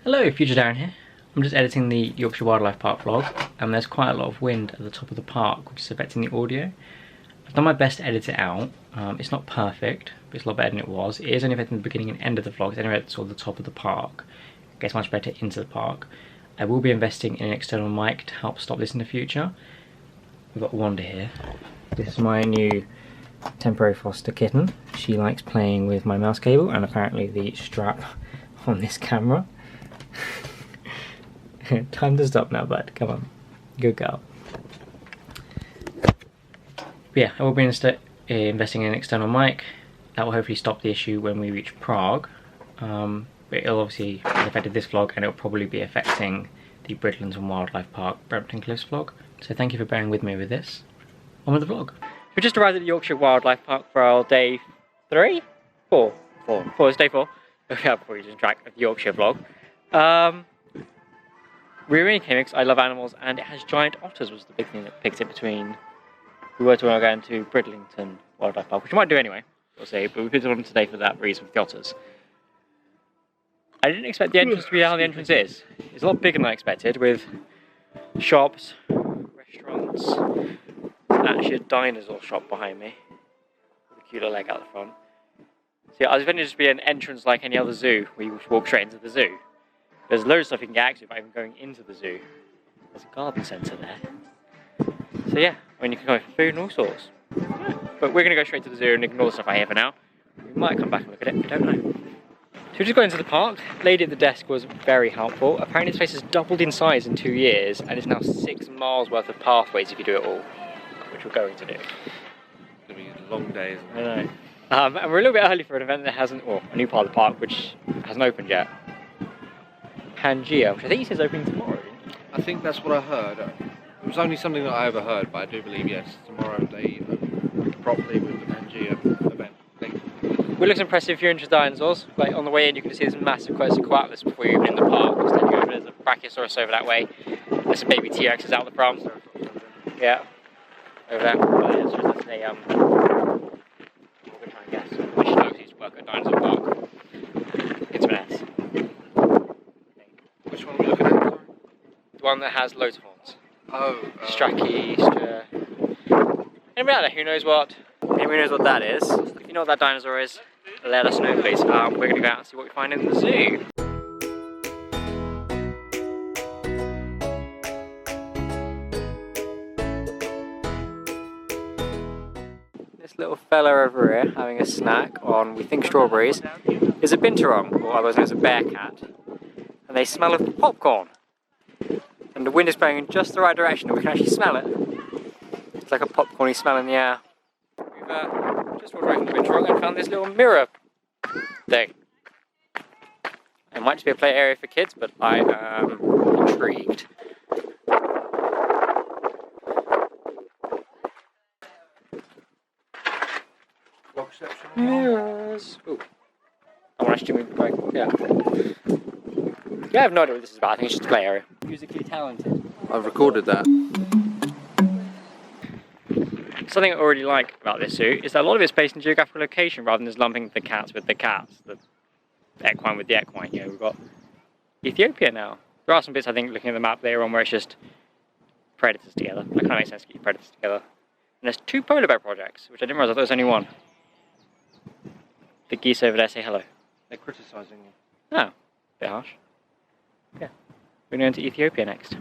Hello, Future Darren here. I'm just editing the Yorkshire Wildlife Park vlog, and there's quite a lot of wind at the top of the park, which is affecting the audio. I've done my best to edit it out. It's not perfect, but it's a lot better than it was. It is only affecting the beginning and end of the vlog. It's only at sort of the top of the park. It gets much better into the park. I will be investing in an external mic to help stop this in the future. We've got Wanda here. This is my new temporary foster kitten. She likes playing with my mouse cable and apparently the strap on this camera. Time to stop now, bud. Come on. Good girl. But yeah, I will be investing in an external mic. That will hopefully stop the issue when we reach Prague. But it'll obviously have affected this vlog, and it'll probably be affecting the Bridlands and Wildlife Park Brampton Cliffs vlog. So thank you for bearing with me with this. On with the vlog. We just arrived at the Yorkshire Wildlife Park for our day 3? 4. It's day 4. Yeah, before you just track the Yorkshire vlog. We really came because I love animals, and it has giant otters was the big thing that picked it between. We were to go into Bridlington Wildlife Park, which we might do anyway, we'll see, but we put it on today for that reason with the otters. I didn't expect the entrance to be how the entrance is. It's a lot bigger than I expected, with shops, restaurants, actually a dinosaur shop behind me, with a cute little leg out the front. So yeah, I was expecting it to just be an entrance like any other zoo, where you walk straight into the zoo. There's loads of stuff you can get actually without even going into the zoo. There's a garden centre there. So yeah, I mean you can go for food and all sorts. Yeah. But we're going to go straight to the zoo and ignore the stuff I hear for now. We might come back and look at it, we don't know. So we just got into the park. The lady at the desk was very helpful. Apparently this place has doubled in size in 2 years, and it's now 6 miles worth of pathways if you do it all, which we're going to do. It's going to be a long day, isn't it? I know. And we're a little bit early for an event that hasn't, or a new part of the park which hasn't opened yet. Pangea, which I think he says opening tomorrow. I think that's what I heard. It was only something that I overheard, but I do believe, yes, tomorrow they open properly with the Pangea event. It looks impressive if you're into dinosaurs. Like on the way in you can see this massive Quetzalcoatlus before you're even in the park. Standing over there's a Brachiosaurus over that way. There's some baby T-Rexes out the front. Yeah. Over there. But it's just a I'm gonna try and guess. Which folks used to work at Dinosaur Park. It's an S. Which one are we looking at? The one that has loads of horns. Oh. Strachey, anybody out there who knows what? Anybody knows what that is? If you know what that dinosaur is, let us know please. We're going to go out and see what we find in the zoo. This little fella over here having a snack on, we think, strawberries, is a binturong, or otherwise known as a bear cat. And they smell of popcorn. And the wind is blowing in just the right direction, and we can actually smell it. It's like a popcorny smell in the air. We've just walked away from the binturong and found this little mirror thing. It might just be a play area for kids, but I am intrigued. Mirrors. Ooh. I want to actually move back. Yeah. Yeah, I have no idea what this is about. I think it's just a play area. Musically talented. I've recorded that. Something I already like about this zoo is that a lot of it's based in geographical location rather than just lumping the cats with the cats, the equine with the equine. You know, we've got Ethiopia now. There are some bits, I think, looking at the map later on where it's just predators together. That kind of makes sense to keep predators together. And there's 2 polar bear projects, which I didn't realise. I thought there was only 1. The geese over there say hello. They're criticising you. Oh, a bit harsh. Yeah, we're going to Ethiopia next.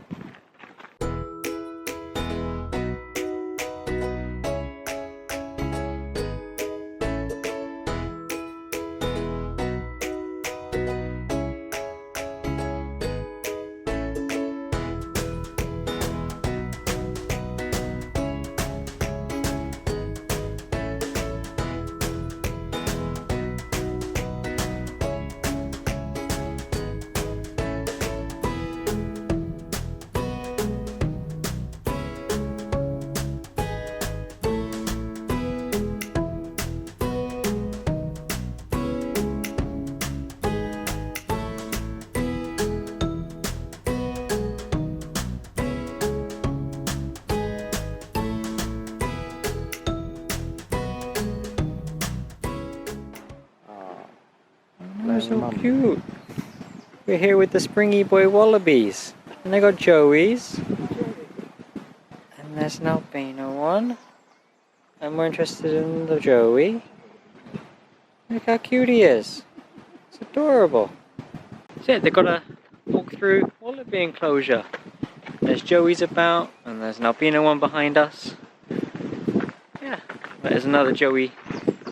They're so cute. We're here with the Springy Boy Wallabies. And they got Joey's. And there's an albino one. I'm more interested in the Joey. Look how cute he is. It's adorable. That's it, they've got a walk-through wallaby enclosure. There's Joey's about, and there's an albino one behind us. Yeah, there's another Joey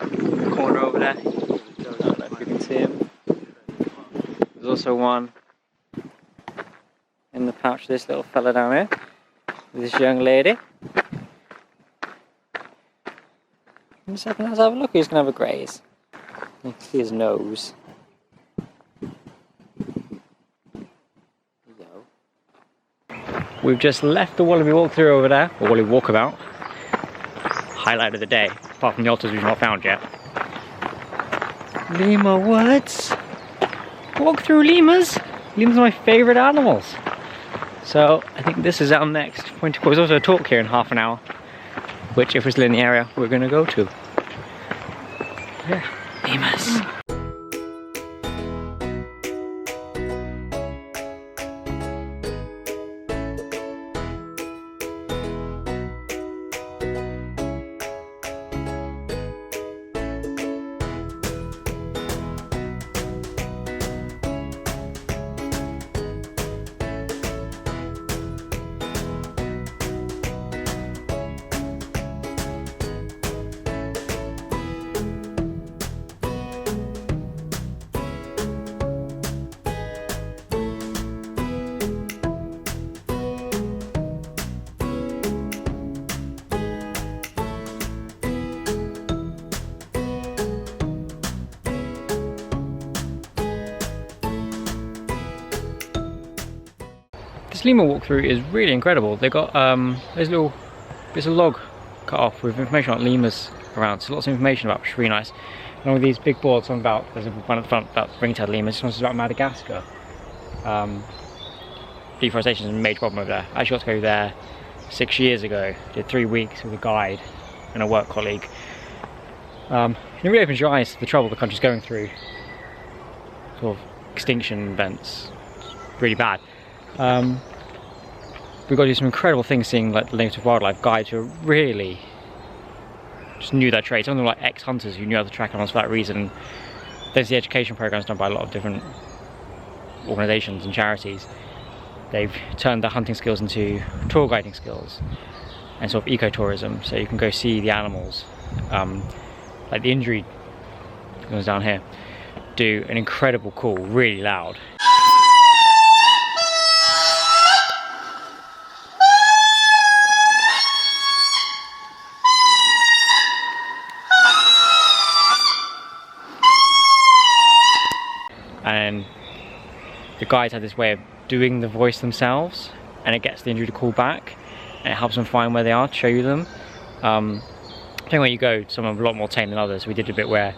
in the corner over there. I don't know if you can see him. There's also one in the pouch of this little fella down here. This young lady. In a second, let's have a look. He's going to have a graze. You can see his nose. We've just left the Wallaby walkthrough over there, or Wallaby walkabout. Highlight of the day, apart from the otters we've not found yet. Lemur woods. Walk through lemurs. Lemurs are my favourite animals. So I think this is our next point of call. There's also a talk here in half an hour, which if we're still in the area, we're going to go to. Yeah, lemurs. This lemur walkthrough is really incredible. They got there's little bits of log cut off with information on lemurs around, so lots of information about, which is really nice. Along with these big boards, one about, there's one at the front about ring-tailed lemurs, this one's about Madagascar. Deforestation is a major problem over there. I actually got to go there 6 years ago, did 3 weeks with a guide and a work colleague. And it really opens your eyes to the trouble the country's going through. Sort of extinction events, it's really bad. We've got to do some incredible things seeing like the native wildlife guides who really just knew their trade. Some of them were like ex-hunters who knew how to track animals for that reason. There's the education programs done by a lot of different organisations and charities. They've turned their hunting skills into tour guiding skills and sort of ecotourism, so you can go see the animals. Like the injury ones down here do an incredible call, really loud. And the guides have this way of doing the voice themselves, and it gets the injury to call back, and it helps them find where they are to show you them. Depending where you go, some are a lot more tame than others. We did a bit where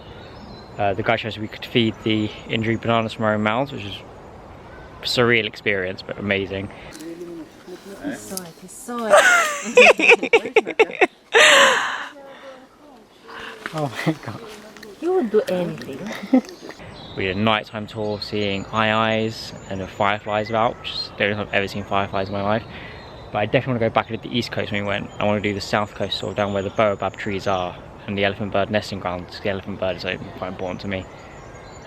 the guy shows we could feed the injured bananas from our own mouths, which is a surreal experience, but amazing. Oh my god. You would do anything. We did a nighttime tour seeing eyes and the fireflies about, which I don't know if I've ever seen fireflies in my life. But I definitely want to go back and do the east coast when we went. I want to do the south coast, sort of down where the baobab trees are and the elephant bird nesting grounds. The elephant bird is quite important to me.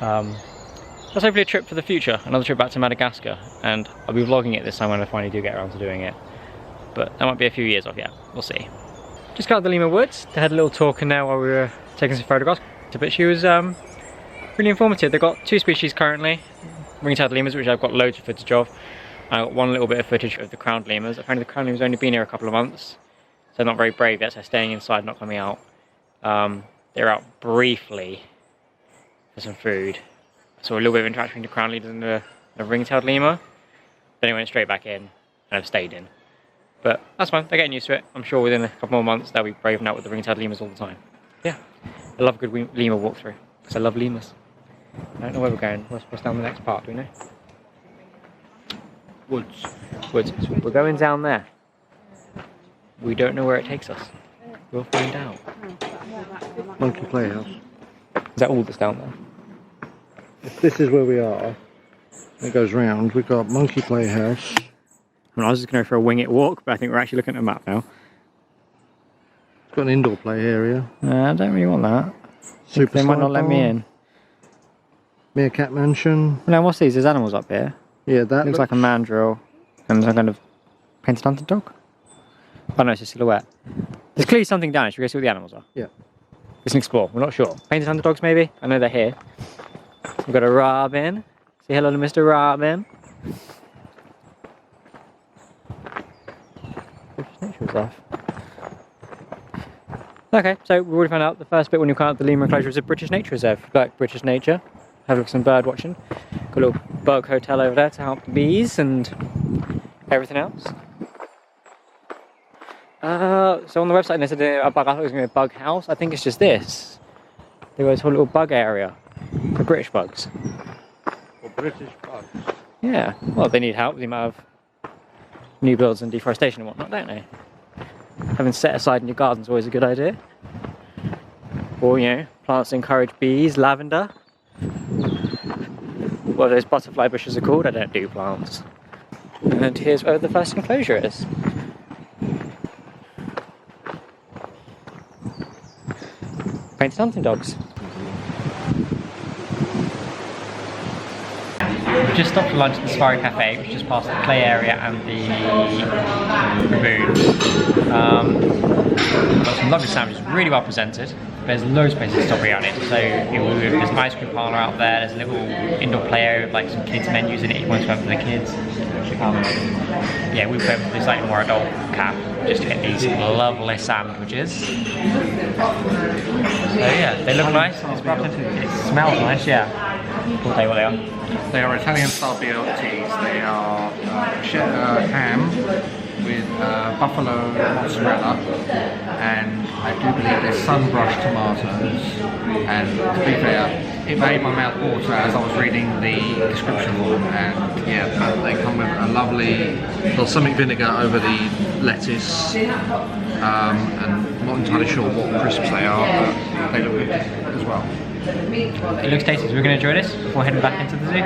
That's hopefully a trip for the future, another trip back to Madagascar, and I'll be vlogging it this time when I finally do get around to doing it. But that might be a few years off yet, we'll see. Just got out of the lemur woods. They had a little talk in there while we were taking some photographs. But she was really informative. They've got 2 species currently, ring-tailed lemurs, which I've got loads of footage of. I got one little bit of footage of the crowned lemurs. Apparently the crowned lemurs have only been here a couple of months, so they're not very brave yet, so they're staying inside, not coming out. They're out briefly for some food. I saw a little bit of interaction between the crowned lemurs and the ring-tailed lemur. Then it went straight back in, and I've stayed in. But that's fine, they're getting used to it. I'm sure within a couple more months they'll be braving out with the ring-tailed lemurs all the time. Yeah, I love a good lemur walkthrough, because I love lemurs. I don't know where we're going. What's down the next part, do we know? Woods. Woods. So we're going down there. We don't know where it takes us. We'll find out. Monkey Playhouse. Is that all that's down there? If this is where we are, It goes round. We've got monkey playhouse. I was just going to for a wing it walk, but I think we're actually looking at a map now. It's got an indoor play area. I don't really want that. Super They might not let me in. Meerkat mansion. Now, what's these? There's animals up here. Yeah, that Looks like a mandrill and some kind of painted hunting dog. Oh no, it's a silhouette. There's clearly something down here. Should we go see what the animals are? Yeah. Let's explore. We're not sure. Painted hunter dogs, maybe? I know they're here. We've got a robin. Say hello to Mr. Robin. British Nature Reserve. Okay, so we've already found out the first bit when you come out the Lemur enclosure is a British Nature Reserve. If you like British nature, have a look at some bird watching. Got a little bug hotel over there to help the bees and everything else. So on the website they said a bug, I thought it was going to be a bug house. I think it's just this. They got this whole little bug area for British bugs. For British bugs? Yeah, well they need help with the amount of new builds and deforestation and whatnot, don't they? Having set aside in your garden is always a good idea. Or, you know, plants to encourage bees, lavender. What those butterfly bushes are called, I don't do plants. And here's where the first enclosure is. Painted hunting dogs. We've just stopped for lunch at the Safari Cafe, which is just past the play area and the lagoon. Got some lovely sandwiches, really well presented. There's loads of places to stop around it. So there's an ice cream parlour out there, there's a little indoor play area with like some kids menus in it if you want to go for the kids. Yeah, we went for this like more adult cap just to get these lovely sandwiches. So yeah, they look nice, it's well presented, it smells nice, yeah. We'll tell you what they are. They are Italian style BLTs. They are ham with buffalo mozzarella, and I do believe they're sun-brushed tomatoes. And to be fair, it made my mouth water as I was reading the description. And yeah, they come with a lovely balsamic vinegar over the lettuce. And I'm not entirely sure what crisps they are, but they look good as well. It looks tasty, so we're going to enjoy this before heading back into the zoo.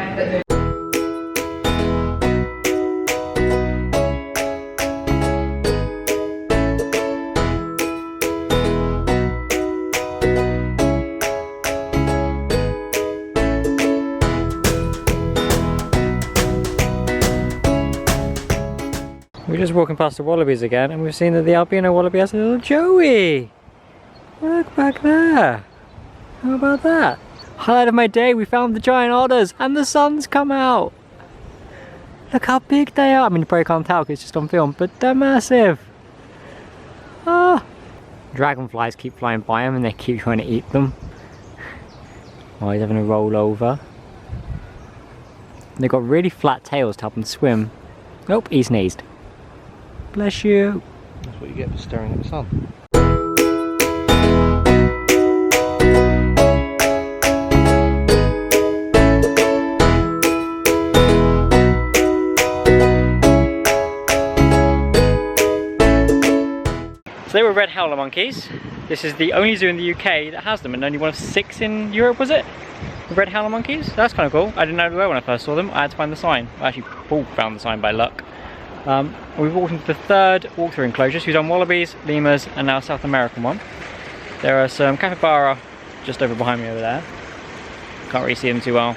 We're just walking past the wallabies again, and we've seen that the albino wallaby has a little joey. Look back there. How about that? Highlight of my day, we found the giant otters and the sun's come out. Look how big they are. I mean, you probably can't tell because it's just on film, but they're massive. Ah. Dragonflies keep flying by them and they keep trying to eat them. Oh, he's having a roll over. They've got really flat tails to help them swim. Nope, he sneezed. Bless you. That's what you get for staring at the sun. So they were red howler monkeys. This is the only zoo in the UK that has them, and only one of 6 in Europe, was it? The red howler monkeys? That's kind of cool. I didn't know they were when I first saw them. I had to find the sign. I actually found the sign by luck. We've walked into the 3rd walkthrough enclosure. So we've done wallabies, lemurs, and now a South American one. There are some capybara just over behind me over there. Can't really see them too well.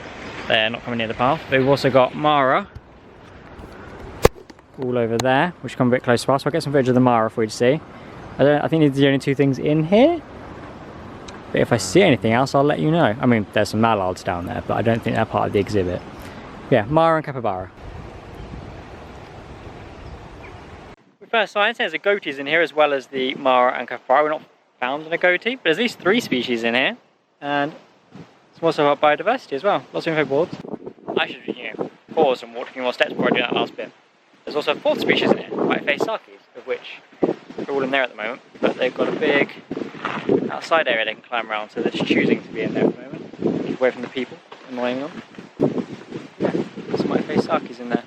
They're not coming near the path. But we've also got Mara all over there, which come a bit closer to us. So I'll get some footage of the Mara for you to see. I think these are the only 2 things in here. But if I see anything else, I'll let you know. I mean, there's some mallards down there, but I don't think they're part of the exhibit. Yeah, Mara and capybara. We first science, there's a goatees in here as well as the Mara and capybara. We're not found in a goatee, but there's at least 3 species in here. And it's also about biodiversity as well. Lots of info boards. I should, pause and walk a few more steps before I do that last bit. There's also a 4th species in here, white-faced sarkies, of which they're all in there at the moment, but they've got a big outside area they can climb around, so they're just choosing to be in there at the moment. Keep away from the people, annoying them. Yeah, there's some white-faced sarkies in there.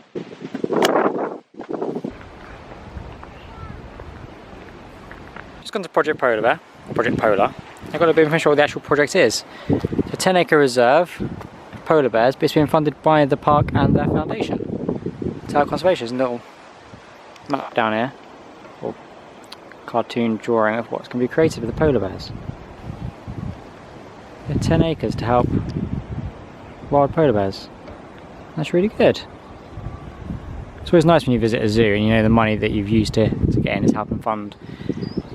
Just gone to Project Polar there. Project Polar. I've got a bit of information on what the actual project is. It's a 10-acre reserve, polar bears, but it's being funded by the park and their foundation. Tower Conservation is a little map down here, or cartoon drawing of what's going to be created with the polar bears. 10 acres to help wild polar bears. That's really good. It's always nice when you visit a zoo and you know the money that you've used to get in is helping fund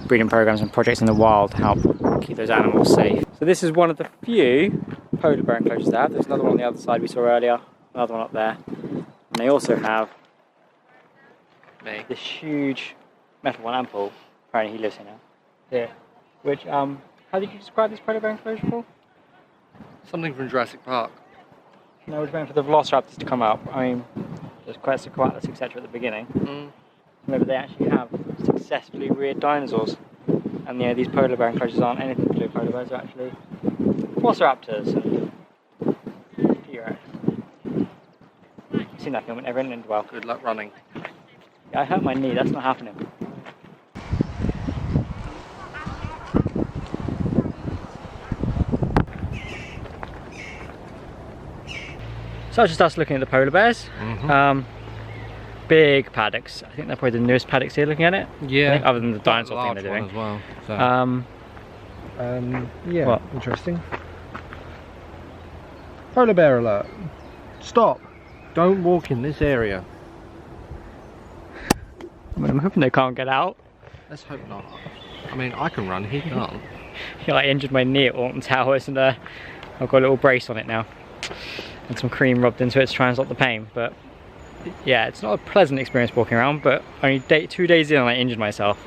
breeding programs and projects in the wild to help keep those animals safe. So this is one of the few polar bear enclosures they have. There's another one on the other side we saw earlier, another one up there. And they also have this huge metal one, Ample. Apparently he lives here now. Here. Which, how did you describe this polar bear enclosure for? Something from Jurassic Park. No, we're waiting for the velociraptors to come up. I mean, there's Quetzalcoatlus, etc. at the beginning. Maybe they actually have successfully reared dinosaurs. And you know, these polar bear enclosures aren't anything to do with polar bears, they're actually velociraptors and T-Rex. You've seen that film, it never ended well. Good luck running. Yeah, I hurt my knee, that's not happening. So it's just us looking at the polar bears. Big paddocks. I think they're probably the newest paddocks here looking at it. Yeah. Other than the dinosaur thing they're doing. As well, so. Yeah, what? interesting. Polar bear alert. Stop. Don't walk in this area. I mean, I'm hoping they can't get out. Let's hope not. I mean, I can run, he can't. Yeah, I injured my knee at Alton Towers and I've got a little brace on it now. And some cream rubbed into it to try and stop the pain. But yeah, it's not a pleasant experience walking around, but only 2 days in and I injured myself.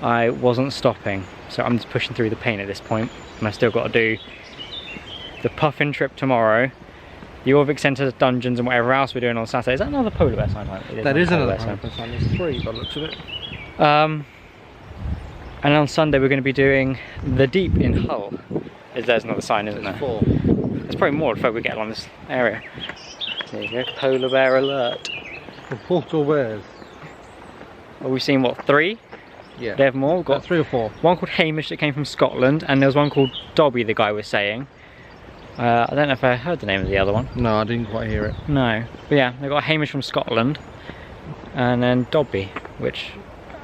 I wasn't stopping, so I'm just pushing through the pain at this point. And I've still got to do the puffin trip tomorrow, the Orvik Centre dungeons and whatever else we're doing on Saturday. Is that another polar bear sign? That is another polar bear sign. There's 3 by the looks of it. And on Sunday we're going to be doing the Deep in Hull. There's another sign, isn't there? 4. There's probably more if we get along this area. There you go, polar bear alert. Portal bears. Well, we've seen what, 3? Yeah. They have more. We've got 3 or 4. one called Hamish that came from Scotland, and there was one called Dobby, the guy was saying. I don't know if I heard the name of the other one. No, I didn't quite hear it. No. But yeah, they've got Hamish from Scotland, and then Dobby, which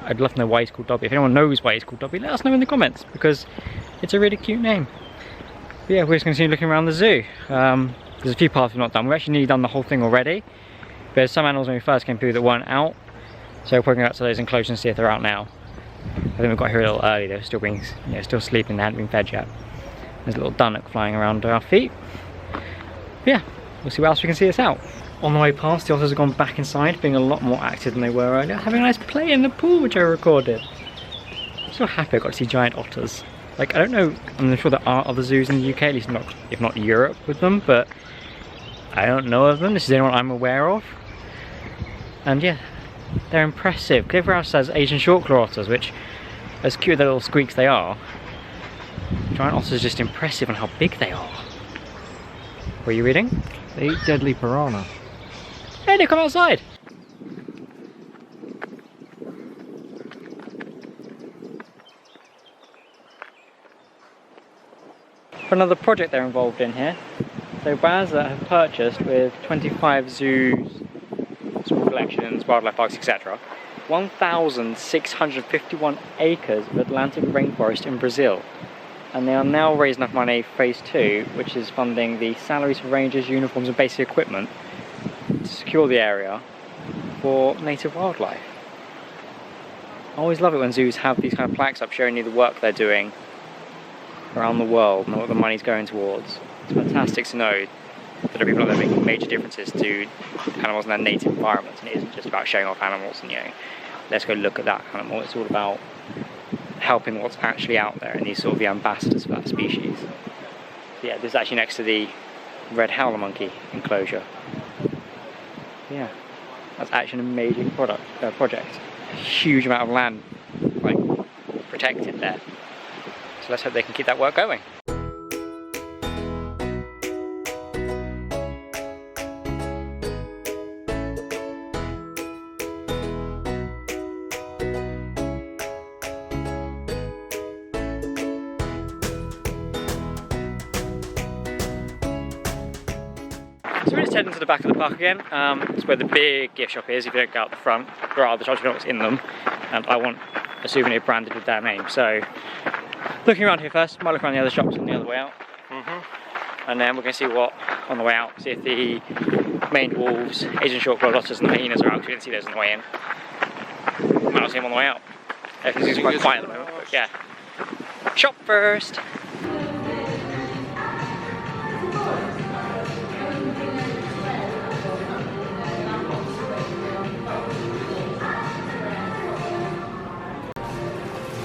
I'd love to know why he's called Dobby. If anyone knows why he's called Dobby, let us know in the comments, because it's a really cute name. But yeah, we're just going to continue looking around the zoo. There's a few parts we've not done. We've actually nearly done the whole thing already. But there's some animals when we first came through that weren't out. So we're probably going to go out to those enclosures and see if they're out now. I think we got here a little early. They're still being, still sleeping. They hadn't been fed yet. There's a little dunnock flying around our feet. But yeah, we'll see what else we can see us out. On the way past, the otters have gone back inside, being a lot more active than they were earlier. Having a nice play in the pool, which I recorded. I'm so happy I got to see giant otters. Like, I don't know, I'm sure there are other zoos in the UK, at least not, if not Europe, with them, but I don't know of them. This is the only one I'm aware of. And yeah, they're impressive. Everywhere else has Asian short-claw otters, which, as cute as the little squeaks they are, giant otters are just impressive on how big they are. What are you reading? They eat deadly piranha. Hey, they come outside! For another project they're involved in here. So Wazza have purchased with 25 zoos, small collections, wildlife parks, etc. 1,651 acres of Atlantic rainforest in Brazil. And they are now raising enough money for phase 2, which is funding the salaries for rangers, uniforms and basic equipment to secure the area for native wildlife. I always love it when zoos have these kind of plaques up showing you the work they're doing around the world and what the money's going towards. It's fantastic to know that there are people out there making major differences to animals in their native environments, and it isn't just about showing off animals and let's go look at that animal. It's all about helping what's actually out there and these sort of the ambassadors for that species. So yeah, this is actually next to the red howler monkey enclosure. Yeah, that's actually an amazing project. A huge amount of land protected there. So let's hope they can keep that work going. we're just heading to the back of the park again. It's where the big gift shop is. If you don't go out the front, there are other shops, you know what's in them. And I want a souvenir branded with their name. So, looking around here first, might look around the other shops on the other way out. And then we're going to see what, on the way out, see if the maned wolves, Asian short-clawed otters and the hyenas are out, because we didn't see those on the way in. We might not see them on the way out. Everything seems quite quiet at the moment, but yeah. Shop first!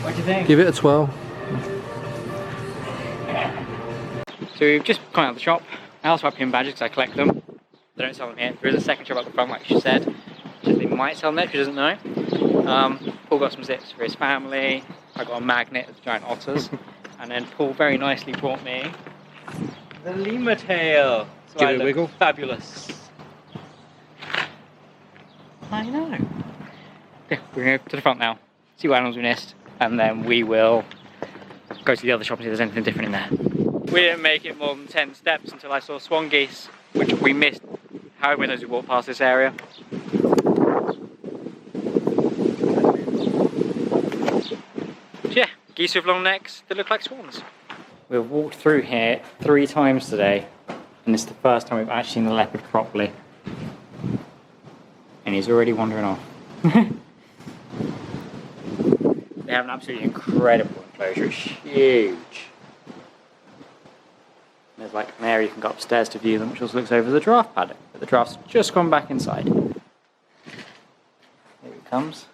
What do you think? Give it a twirl. So we've just come out of the shop. I also have pin badges because I collect them. They don't sell them here. There is a second shop at the front, like she said, which they might sell them there, she doesn't know. Paul got some zips for his family. I got a magnet of the giant otters. And then Paul very nicely brought me the lemur tail. So Give it a wiggle. Fabulous. I know. Yeah, we're going to go to the front now, see what animals we missed, and then we will go to the other shop and see if there's anything different in there. We didn't make it more than 10 steps until I saw swan geese, which we missed however many times we walked past this area. So yeah, geese with long necks that look like swans. We've walked through here 3 times today, and it's the first time we've actually seen the leopard properly. And he's already wandering off. They have an absolutely incredible enclosure, it's huge. There's like an area you can go upstairs to view them, which also looks over the giraffe paddock. But the giraffe's just gone back inside. Here he comes.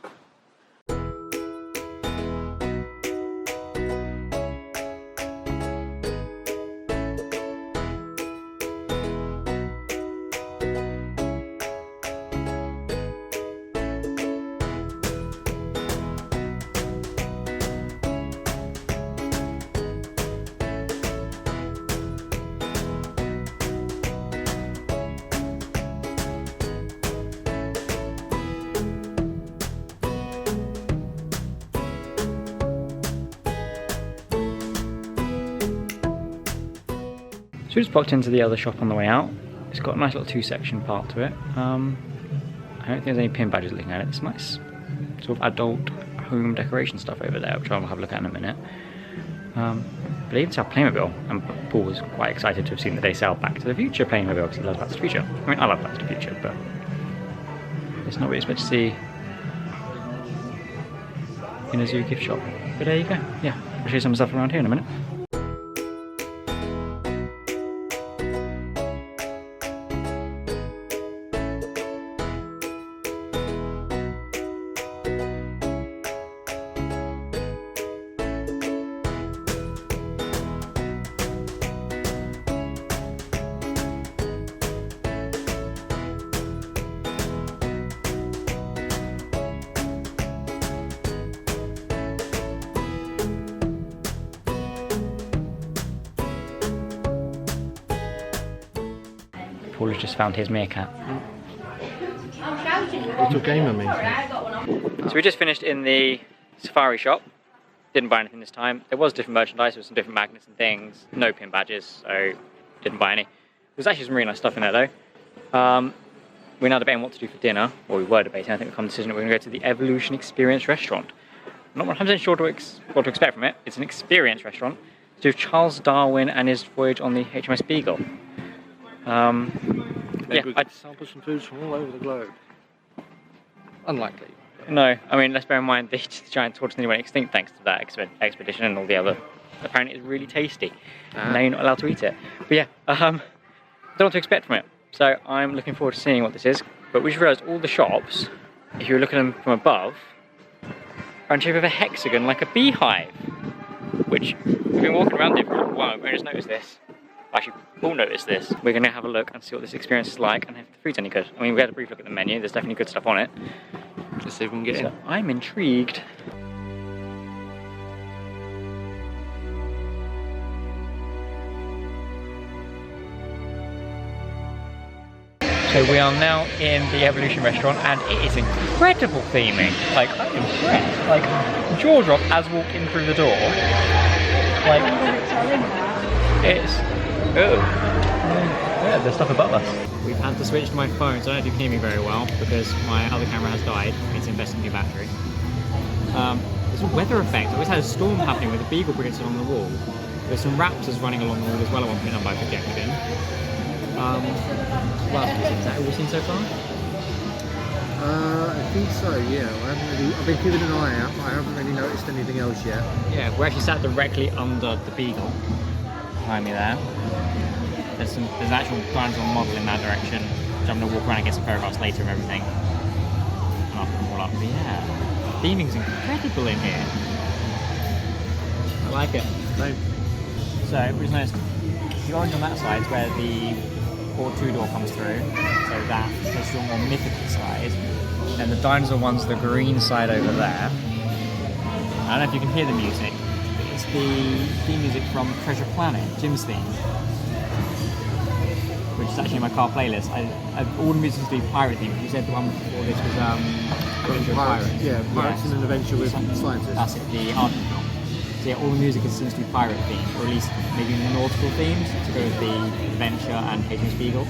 So we just popped into the other shop on the way out. It's got a nice little 2-section part to it. I don't think there's any pin badges looking at it. It's nice sort of adult home decoration stuff over there, which I'll have a look at in a minute. But they even sell Playmobil, and Paul was quite excited to have seen that they sell Back to the Future Playmobil because he loves Back to the Future. I mean, I love Back to the Future, but it's not what you expect to see in a zoo gift shop. But there you go. Yeah, I'll show you some stuff around here in a minute. Paul has just found his meerkat. Little gamer me. So we just finished in the safari shop. Didn't buy anything this time. There was different merchandise with some different magnets and things. No pin badges, so didn't buy any. There's actually some really nice stuff in there though. We're now debating what to do for dinner, or we were debating. I think we've come to the decision that we're going to go to the Evolution Experience restaurant. I'm not 100% sure what to expect from it. It's an experience restaurant to do with Charles Darwin and his voyage on the HMS Beagle. Yeah, I'd sample some foods from all over the globe. Unlikely. No, I mean, let's bear in mind the giant tortoise nearly went extinct thanks to that expedition and all the other. Apparently it's really tasty. Now you're not allowed to eat it. But yeah, don't know what to expect from it. So I'm looking forward to seeing what this is. But we just realised all the shops, if you look at them from above, are in shape of a hexagon like a beehive. Which, we've been walking around there for a while, we just noticed this. Actually, Paul noticed this. We're going to have a look and see what this experience is like and if the food's any good. I mean, we had a brief look at the menu, there's definitely good stuff on it. Let's see if we can get in. I'm intrigued. So we are now in the Evolution restaurant and it is incredible theming. Like, I'm impressed. Like, jaw drop as walking through the door. Like, it's... Oh. Yeah, there's stuff above us. We've had to switch to my phone, so I don't know if you can hear me very well because my other camera has died. It's investing in new battery. There's a weather effect. I always had a storm happening with a beagle projected on the wall. There's some raptors running along the wall as well at one point done by projection. What else have we seen? Is that all we've seen so far? I think so, yeah. I've been keeping an eye out, but I haven't really noticed anything else yet. Yeah, we're actually sat directly under the beagle behind me there. There's an actual dinosaur model in that direction, which I'm going to walk around and get some photographs later of everything. And I'll put them all up. But yeah, theming's incredible in here. I like it. So, we just noticed the orange on that side is where the Port 2 door comes through. So that's the more mythical side. And the dinosaur one's the green side over there. I don't know if you can hear the music. It's the theme music from Treasure Planet, Jim's theme, which is actually in my car playlist. All the music is to be pirate themed. You said the one before this was Adventure with Pirates. Yeah, Pirates in an Adventure with Scientists. That's it, the art film. So yeah, all the music seems to be pirate themed, or at least maybe nautical themes to go with the adventure and Hadrian's Beagle.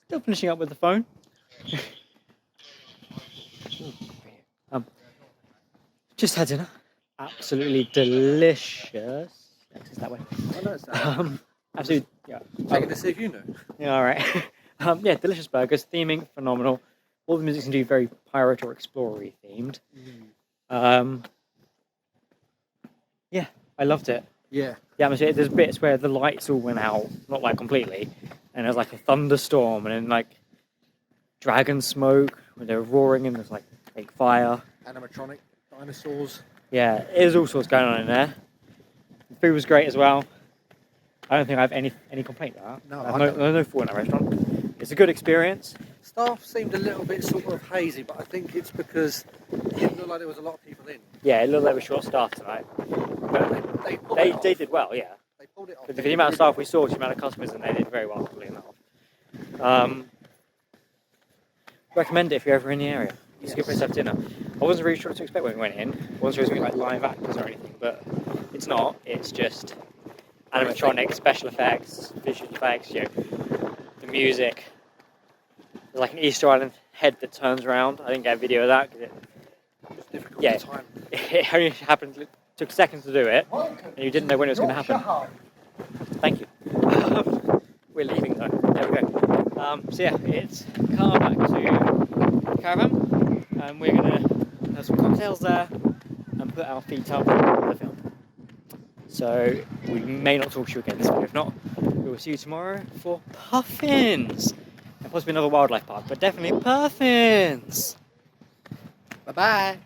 Still finishing up with the phone. Just had dinner. Absolutely delicious. Access that way. Absolutely, yeah. Checking to see if you know. Yeah, all right. Yeah, delicious burgers. Theming phenomenal. All the music seems to be very pirate or explorer-y themed. Yeah, I loved it. Yeah. The atmosphere. There's bits where the lights all went out, not like completely, and there's like a thunderstorm, and then like dragon smoke when they're roaring, and there's like fake fire. Animatronic dinosaurs. Yeah, there's all sorts going on in there. The food was great as well. I don't think I have any complaint about that. No, I have no fault in that restaurant. It's a good experience. Staff seemed a little bit sort of hazy, but I think it's because it didn't look like there was a lot of people in. Yeah, it looked like we were short staffed tonight. But they did well, yeah. They pulled it off. For the amount of staff we saw, the amount of customers, and they did very well, fully enough. Recommend it if you're ever in the area. It's a good place to have dinner. I wasn't really sure what to expect when we went in. I wasn't sure it was going to be like live actors or anything, but it's not. It's just animatronic, special effects, visual effects, you know, the music. There's like an Easter Island head that turns around. I didn't get a video of that because It's difficult yeah, time. it only happened. It took seconds to do it, and you didn't know when it was going to happen. Thank you. We're leaving though. There we go. So yeah, it's car back to caravan, and we're going to have some cocktails there and put our feet up for the film. So we may not talk to you again this week. If not, we will see you tomorrow for Puffins. And possibly another wildlife park, but definitely Puffins. Bye bye.